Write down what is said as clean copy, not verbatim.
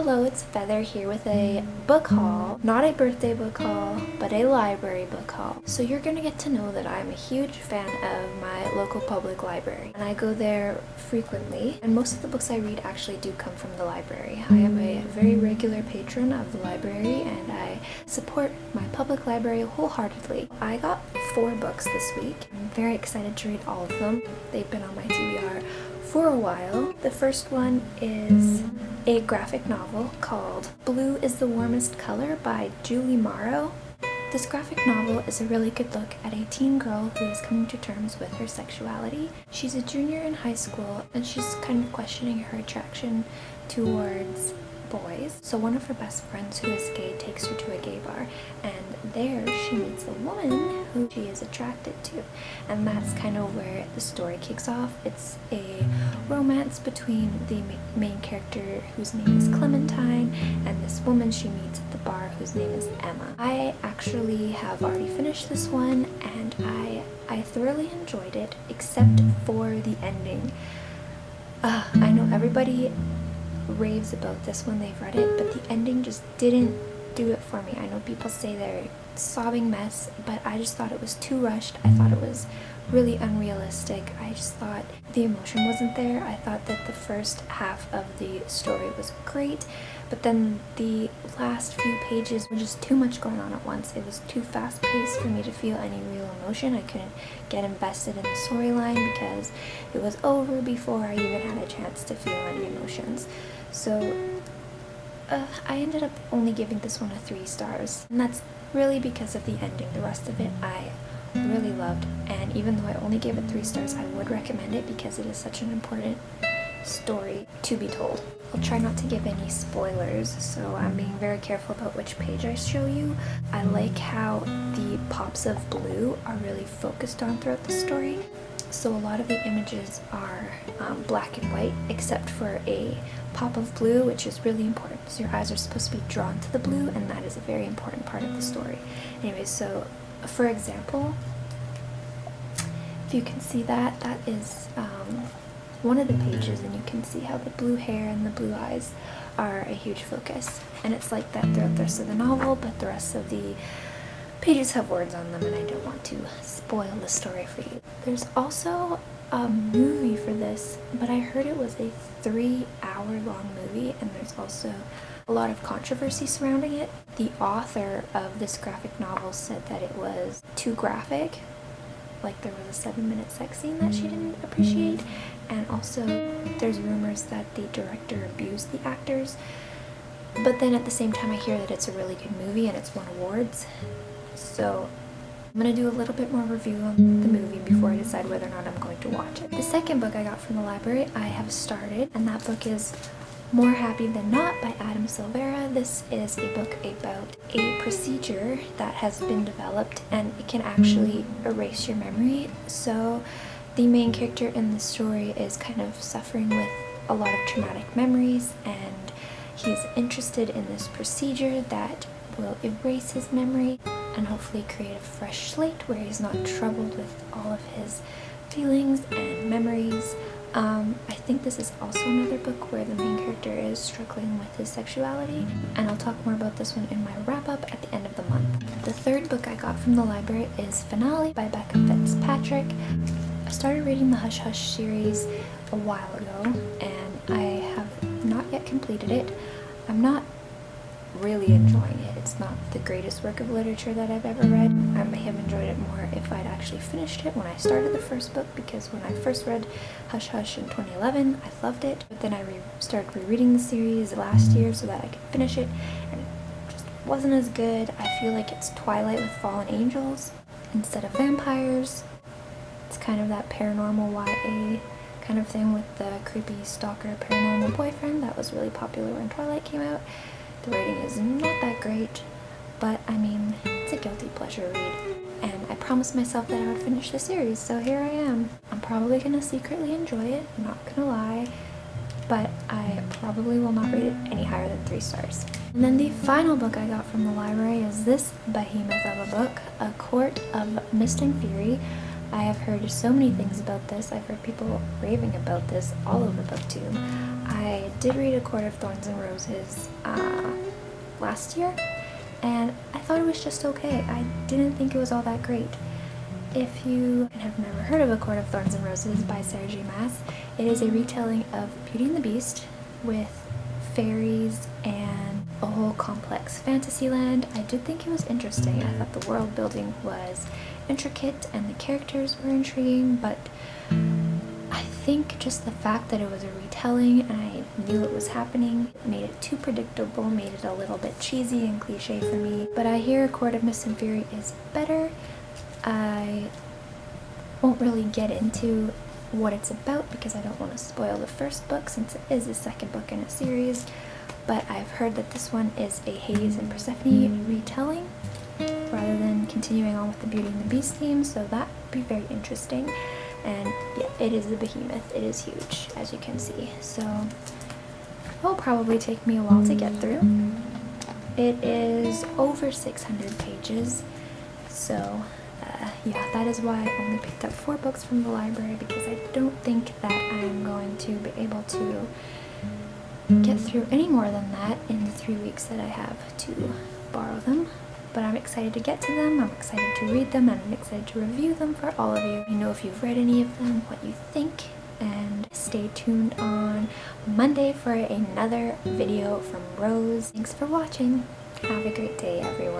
Hello, it's Feather here with a book haul. Not a birthday book haul, but a library book haul. So you're gonna get to know that I'm a huge fan of my local public library. And I go there frequently, and most of the books I read actually do come from the library. I am a very regular patron of the library, and I support my public library wholeheartedly. I got 4 books this week. I'm very excited to read all of them. They've been on my TBR for a while. The first one is a graphic novel called Blue is the Warmest Color by Julie Morrow. This graphic novel is a really good look at a teen girl who is coming to terms with her sexuality. She's a junior in high school and she's kind of questioning her attraction towards boys. So one of her best friends who is gay takes her to a gay bar, and there she meets a woman who she is attracted to, and that's kind of where the story kicks off. It's a romance between the main character, whose name is Clementine, and this woman she meets at the bar whose name is Emma. I actually have already finished this one, and I thoroughly enjoyed it, except for the ending. I know everybody raves about this when they've read it, but the ending just didn't do it for me. I know people say they're a sobbing mess, but I just thought it was too rushed. I thought it was really unrealistic. I just thought the emotion wasn't there. I thought that the first half of the story was great, but then the last few pages were just too much going on at once. It was too fast paced for me to feel any real emotion. I couldn't get invested in the storyline because it was over before I even had a chance to feel any emotions. So I ended up only giving this one a 3 stars, and that's really because of the ending. The rest of it I really loved, and even though I only gave it 3 stars, I would recommend it because it is such an important story to be told. I'll try not to give any spoilers, so I'm being very careful about which page I show you. I like how the pops of blue are really focused on throughout the story. So a lot of the images are black and white, except for a pop of blue, which is really important. So your eyes are supposed to be drawn to the blue, and that is a very important part of the story. Anyway, so for example, if you can see that, that is one of the pages, and you can see how the blue hair and the blue eyes are a huge focus. And it's like that throughout the rest of the novel, but the rest of the pages have words on them, and I don't want to spoil the story for you. There's also a movie for this, but I heard it was a 3-hour-long movie, and there's also a lot of controversy surrounding it. The author of this graphic novel said that it was too graphic, like there was a 7-minute sex scene that she didn't appreciate, and also there's rumors that the director abused the actors. But then at the same time I hear that it's a really good movie and it's won awards. So I'm going to do a little bit more review on the movie before I decide whether or not I'm going to watch it. The second book I got from the library I have started, and that book is More Happy Than Not by Adam Silvera. This is a book about a procedure that has been developed, and it can actually erase your memory. So the main character in the story is kind of suffering with a lot of traumatic memories, and he's interested in this procedure that will erase his memory and hopefully create a fresh slate where he's not troubled with all of his feelings and memories. I think this is also another book where the main character is struggling with his sexuality, and I'll talk more about this one in my wrap-up at the end of the month. The third book I got from the library is Finale by Becca Fitzpatrick. I started reading the Hush Hush series a while ago, and I have not yet completed it. I'm not really enjoying it. It's not the greatest work of literature that I've ever read. I may have enjoyed it more if I'd actually finished it when I started the first book, because when I first read Hush Hush in 2011, I loved it, but then I started rereading the series last year so that I could finish it, and it just wasn't as good. I feel like it's Twilight with fallen angels instead of vampires. It's kind of that paranormal YA kind of thing with the creepy stalker paranormal boyfriend that was really popular when Twilight came out. The rating is not that great, but I mean, it's a guilty pleasure read, and I promised myself that I would finish the series, so here I am. I'm probably gonna secretly enjoy it, I'm not gonna lie, but I probably will not rate it any higher than 3 stars. And then the final book I got from the library is this behemoth of a book, A Quart of Mist and Fury I have heard so many things about this. I've heard people raving about this all over BookTube. I did read A Court of Thorns and Roses last year, and I thought it was just okay. I didn't think it was all that great. If you have never heard of A Court of Thorns and Roses by Sarah J. Maas, it is a retelling of Beauty and the Beast with fairies and a whole complex fantasy land. I did think it was interesting. I thought the world building was intricate and the characters were intriguing, but I think just the fact that it was a retelling and I knew it was happening made it too predictable, made it a little bit cheesy and cliche for me. But I hear Court of Mist and Fury is better. I won't really get into what it's about because I don't want to spoil the first book since it is the second book in a series, but I've heard that this one is a Hades and Persephone retelling rather than continuing on with the Beauty and the Beast theme, so that would be very interesting. And yeah, it is a behemoth. It is huge, as you can see, so it'll probably take me a while to get through. It is over 600 pages, so yeah, that is why I only picked up 4 books from the library, because I don't think that I'm going to be able to get through any more than that in the 3 weeks that I have to borrow them. But I'm excited to get to them, I'm excited to read them, and I'm excited to review them for all of you. Let me know if you've read any of them, what you think, and stay tuned on Monday for another video from Rose. Thanks for watching. Have a great day, everyone.